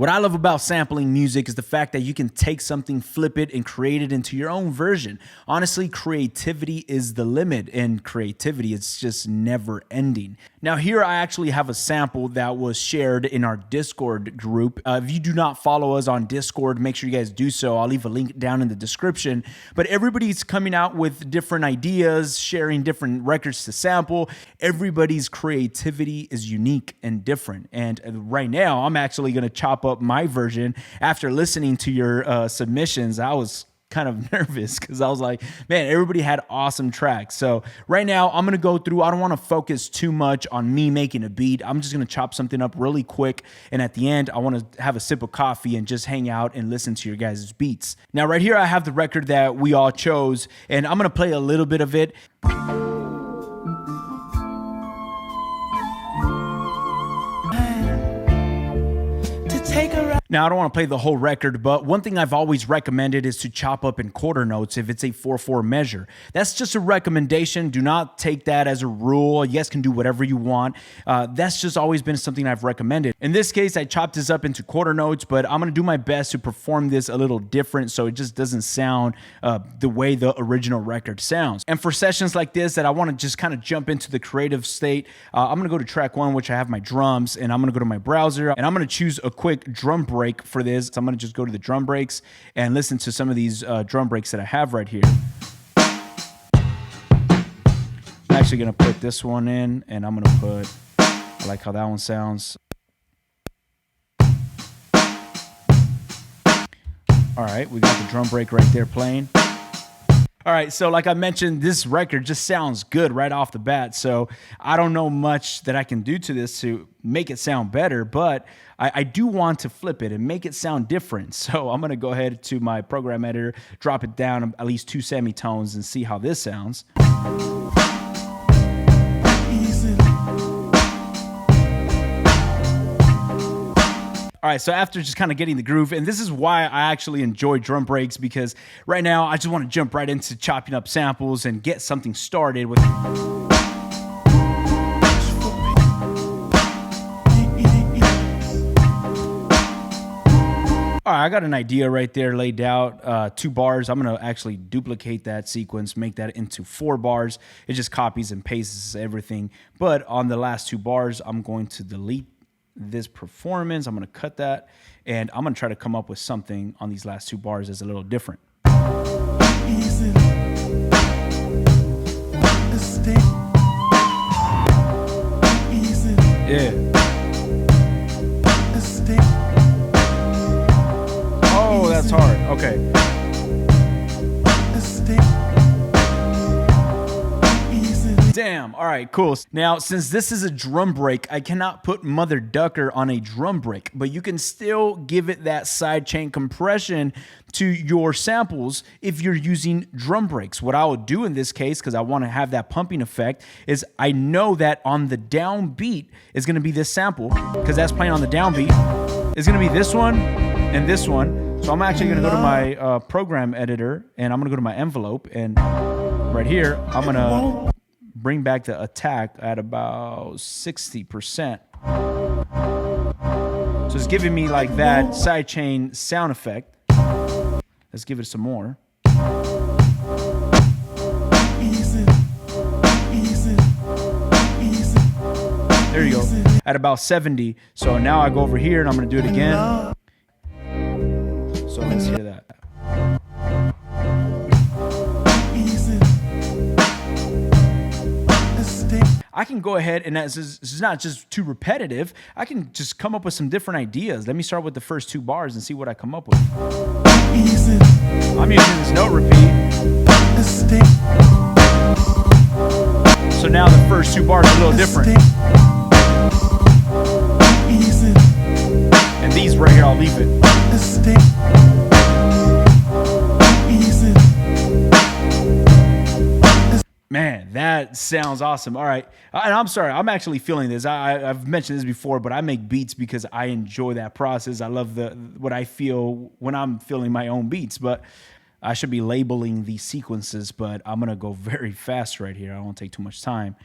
What I love about sampling music is the fact that you can take something, flip it, and create it into your own version. Honestly, creativity is the limit, and creativity is just never ending. Now here I actually have a sample that was shared in our Discord group. If you do not follow us on Discord, make sure you guys do so. I'll leave a link down in the description. But everybody's coming out with different ideas, sharing different records to sample. Everybody's creativity is unique and different. And right now, I'm actually going to chop up my version. After listening to your submissions, I was kind of nervous because I was like, man, everybody had awesome tracks. So right now I'm going to go through. I don't want to focus too much on me making a beat. I'm just going to chop something up really quick. And at the end, I want to have a sip of coffee and just hang out and listen to your guys' beats. Now right here, I have the record that we all chose, and I'm going to play a little bit of it. Now, I don't want to play the whole record, but one thing I've always recommended is to chop up in quarter notes if it's a 4/4 measure. That's just a recommendation. Do not take that as a rule. You guys can do whatever you want. That's just always been something I've recommended. In this case, I chopped this up into quarter notes, but I'm going to do my best to perform this a little different so it just doesn't sound the way the original record sounds. And for sessions like this that I want to just kind of jump into the creative state, I'm going to go to track 1, which I have my drums, and I'm going to go to my browser, and I'm going to choose a quick drum break for this. So I'm going to just go to the drum breaks and listen to some of these drum breaks that I have right here. I'm actually going to put this one in, and I'm going to put, I like how that one sounds. All right, we got the drum break right there playing. All right, so like I mentioned, this record just sounds good right off the bat. So I don't know much that I can do to this to make it sound better, but I do want to flip it and make it sound different. So I'm going to go ahead to my program editor, drop it down at least 2 semitones and see how this sounds. All right, so after just kind of getting the groove, and this is why I actually enjoy drum breaks, because right now I just want to jump right into chopping up samples and get something started with. All right, I got an idea right there laid out, 2 bars. I'm going to actually duplicate that sequence, make that into 4 bars. It just copies and pastes everything. But on the last 2 bars, I'm going to delete this performance. I'm going to cut that, and I'm going to try to come up with something on these last 2 bars that's a little different. Yeah. Oh, that's hard. Okay. Damn. All right, cool. Now, since this is a drum break, I cannot put Mother Ducker on a drum break, but you can still give it that sidechain compression to your samples if you're using drum breaks. What I would do in this case, because I want to have that pumping effect, is I know that on the downbeat is going to be this sample, because that's playing on the downbeat. It's going to be this one and this one. So I'm actually going to go to my program editor, and I'm going to go to my envelope, and right here, I'm going to bring back the attack at about 60%. So it's giving me like that sidechain sound effect. Let's give it some more. There you go. At about 70. So now I go over here and I'm going to do it again. So let's hear that. I can go ahead, and this is not just too repetitive. I can just come up with some different ideas. Let me start with the first 2 bars and see what I come up with. I'm using this note repeat. So now the first 2 bars are a little different. And these right here, I'll leave it. Man, that sounds awesome. All right. And I'm sorry, I'm actually feeling this. I've mentioned this before, but I make beats because I enjoy that process. I love what I feel when I'm feeling my own beats. But I should be labeling these sequences, but I'm going to go very fast right here. I don't want to take too much time.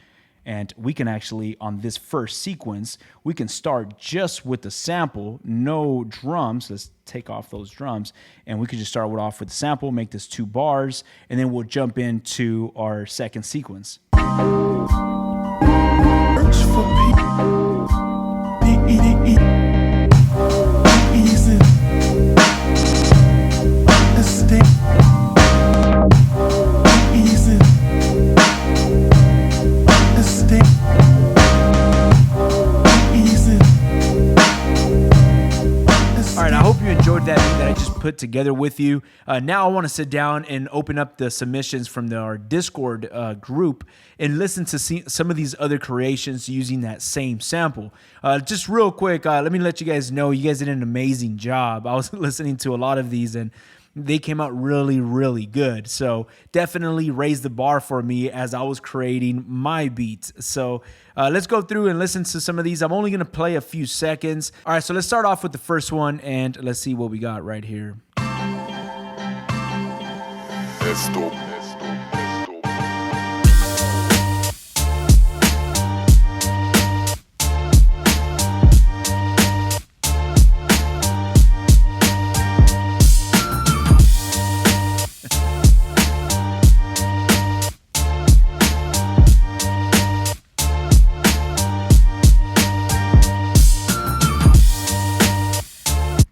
And we can actually, on this first sequence, we can start just with the sample, no drums. Let's take off those drums. And we can just start off with the sample, make this 2 bars, and then we'll jump into our second sequence. That I just put together with you. Now I want to sit down and open up the submissions from our Discord group and listen to some of these other creations using that same sample. Just real quick, let me let you guys know, you guys did an amazing job. I was listening to a lot of these and they came out really, really good. So definitely raised the bar for me as I was creating my beats. So let's go through and listen to some of these. I'm only going to play a few seconds. All right, so let's start off with the first one and let's see what we got right here. Esto.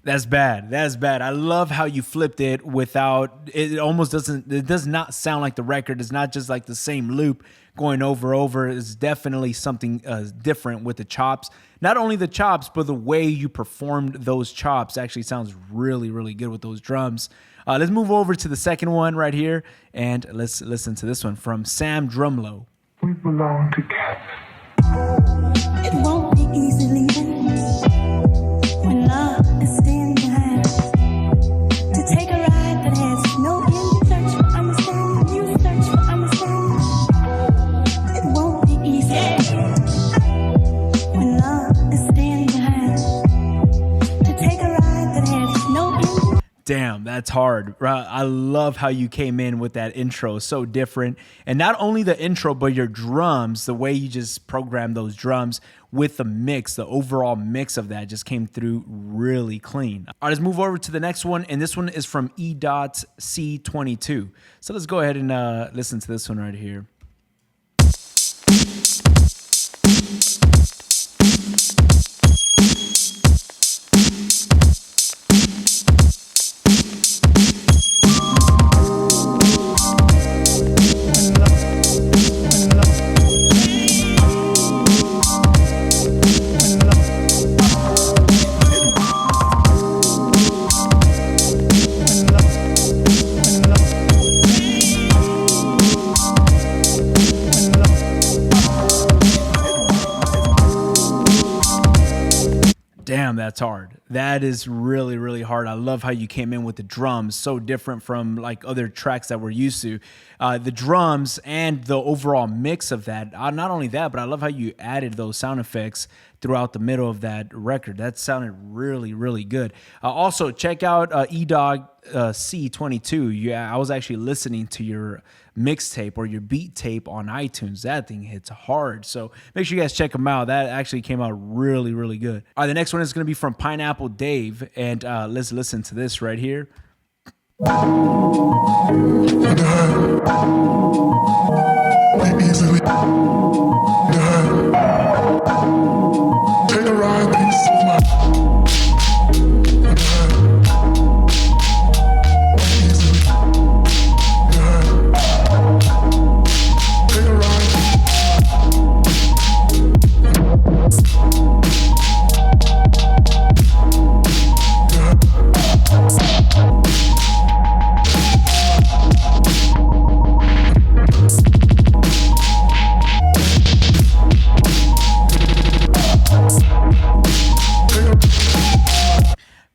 That's bad. That's bad. I love how you flipped it without, it almost doesn't, it does not sound like the record. It's not just like the same loop going over. It's definitely something different with the chops. Not only the chops, but the way you performed those chops actually sounds really, really good with those drums. Let's move over to the second one right here and let's listen to this one from Sam Drumlow. We belong together. It won't be easy leaving when love is staying behind. To take a ride that has no end, search for understanding. You search for understanding. It won't be easy when love is staying behind. To take a ride that has no end. Damn, that's hard. I love how you came in with that intro. So different. And not only the intro, but your drums, the way you just programmed those drums with the mix, the overall mix of that just came through really clean. All right, let's move over to the next one. And this one is from E.C22. So let's go ahead and listen to this one right here. Damn, that's hard. That is really, really hard. I love how you came in with the drums. So different from like other tracks that we're used to. The drums and the overall mix of that. Not only that, but I love how you added those sound effects throughout the middle of that record. That sounded really, really good. Also, check out E-Dog C22. Yeah, I was actually listening to your mixtape or your beat tape on iTunes. That thing hits hard. So make sure you guys check them out. That actually came out really, really good. All right, the next one is going to be from Pineapple Dave. And let's listen to this right here. We easily take a ride, piece of my take a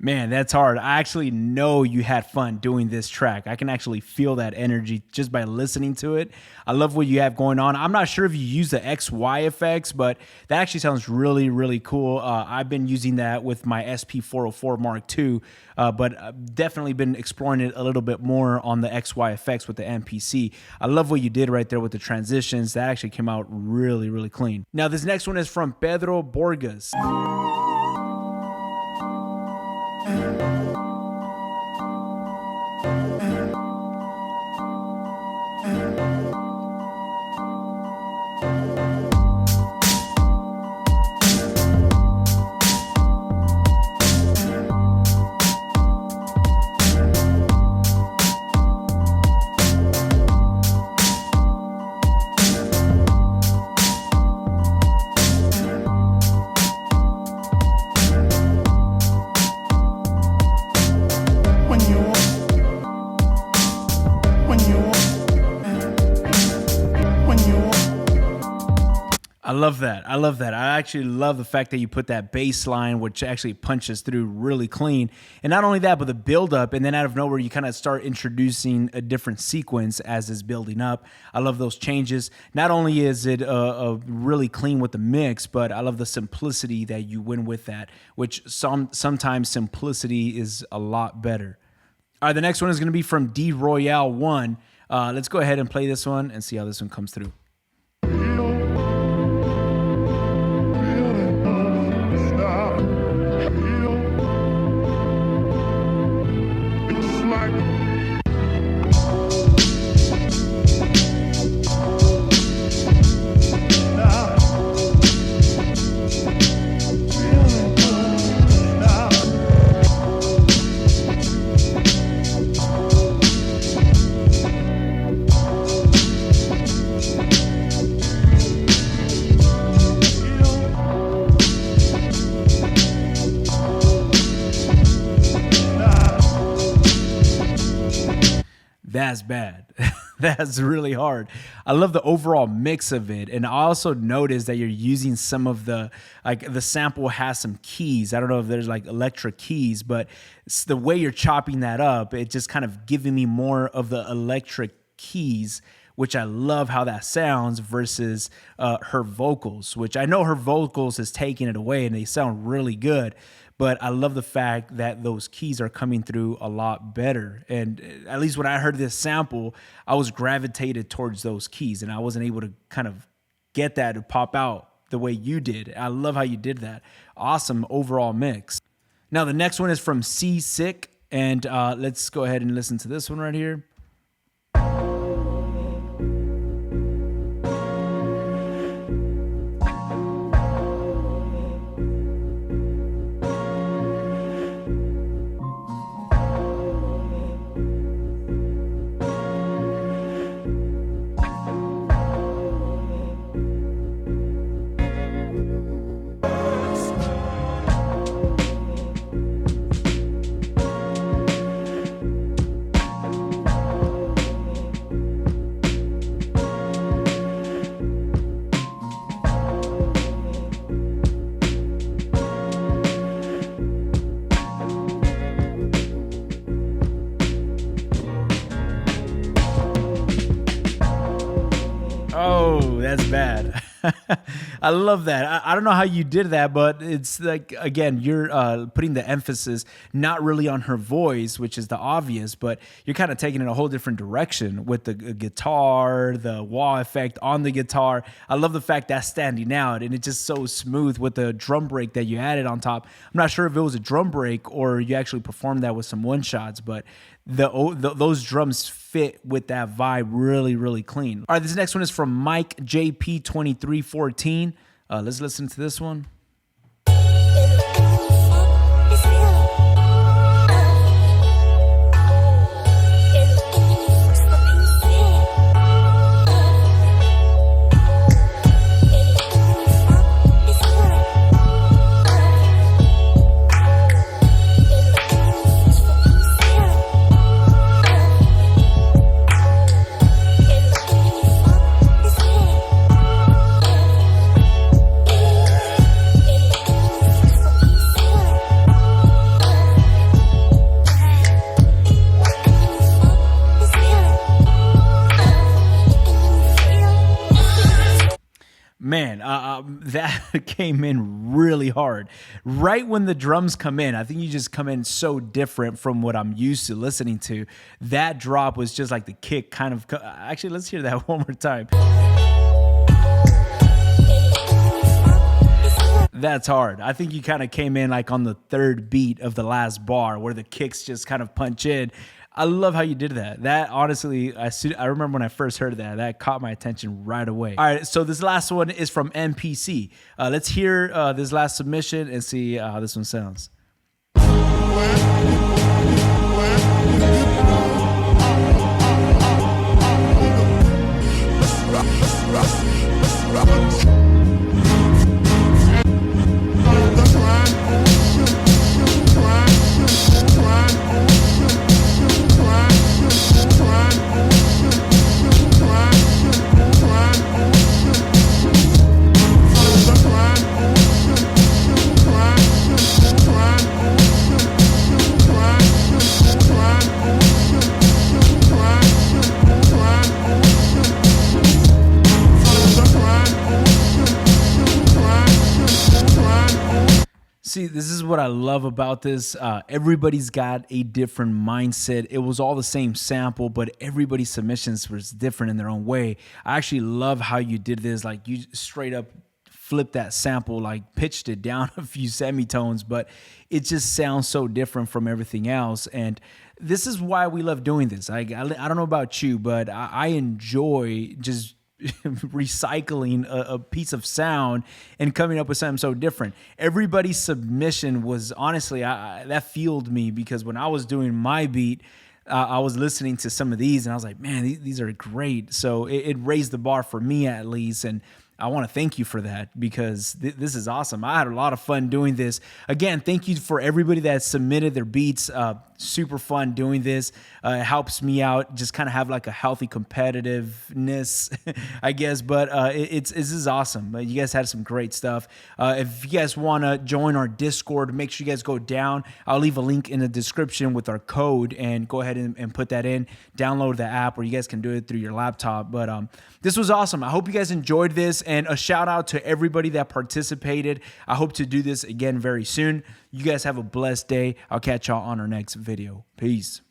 Man, that's hard. I actually know you had fun doing this track. I can actually feel that energy just by listening to it. I love what you have going on. I'm not sure if you use the XY effects, but that actually sounds really, really cool. I've been using that with my SP404 Mark II, but I've definitely been exploring it a little bit more on the XY effects with the MPC. I love what you did right there with the transitions. That actually came out really, really clean. Now, this next one is from Pedro Borges. I love that. I love that. I actually love the fact that you put that bass line, which actually punches through really clean. And not only that, but the build up, and then out of nowhere, you kind of start introducing a different sequence as it's building up. I love those changes. Not only is it really clean with the mix, but I love the simplicity that you win with that, which sometimes simplicity is a lot better. All right, the next one is going to be from D Royale 1. Let's go ahead and play this one and see how this one comes through. That's bad. That's really hard. I love the overall mix of it. And I also noticed that you're using some of the sample has some keys. I don't know if there's like electric keys, but it's the way you're chopping that up, it just kind of giving me more of the electric keys, which I love how that sounds versus her vocals, which I know her vocals is taking it away and they sound really good. But I love the fact that those keys are coming through a lot better. And at least when I heard this sample, I was gravitated towards those keys and I wasn't able to kind of get that to pop out the way you did. I love how you did that. Awesome overall mix. Now, the next one is from Sick, and let's go ahead and listen to this one right here. Oh, that's bad. I love that. I don't know how you did that, but it's like, again, you're putting the emphasis not really on her voice, which is the obvious, but you're kind of taking it a whole different direction with the guitar, the wah effect on the guitar. I love the fact that's standing out, and it's just so smooth with the drum break that you added on top. I'm not sure if it was a drum break or you actually performed that with some one shots, but those drums fit with that vibe really, really clean. All right, this next one is from Mike JP2314. Let's listen to this one. that came in really hard. Right when the drums come in, I think you just come in so different from what I'm used to listening to. That drop was just like the kick kind of, actually, let's hear that one more time. That's hard. I think you kind of came in like on the third beat of the last bar where the kicks just kind of punch in. I love how you did that. That honestly, I remember when I first heard that caught my attention right away. All right, so this last one is from MPC. Let's hear this last submission and see how this one sounds. See, this is what I love about this. Everybody's got a different mindset. It was all the same sample, but everybody's submissions was different in their own way. I actually love how you did this. Like, you straight up flipped that sample, like pitched it down a few semitones, but it just sounds so different from everything else. And this is why we love doing this. I don't know about you, but I enjoy just recycling a piece of sound and coming up with something so different. Everybody's submission was honestly, that fueled me, because when I was doing my beat, I was listening to some of these and I was like, man, these are great. So it raised the bar for me, at least. And I want to thank you for that, because this is awesome. I had a lot of fun doing this. Again, thank you for everybody that submitted their beats. Super fun doing this. It helps me out, just kind of have like a healthy competitiveness, I guess. But this is awesome. You guys had some great stuff. If you guys want to join our Discord, make sure you guys go down. I'll leave a link in the description with our code, and go ahead and put that in. Download the app, or you guys can do it through your laptop. But this was awesome. I hope you guys enjoyed this, and a shout out to everybody that participated. I hope to do this again very soon. You guys have a blessed day. I'll catch y'all on our next video. Peace.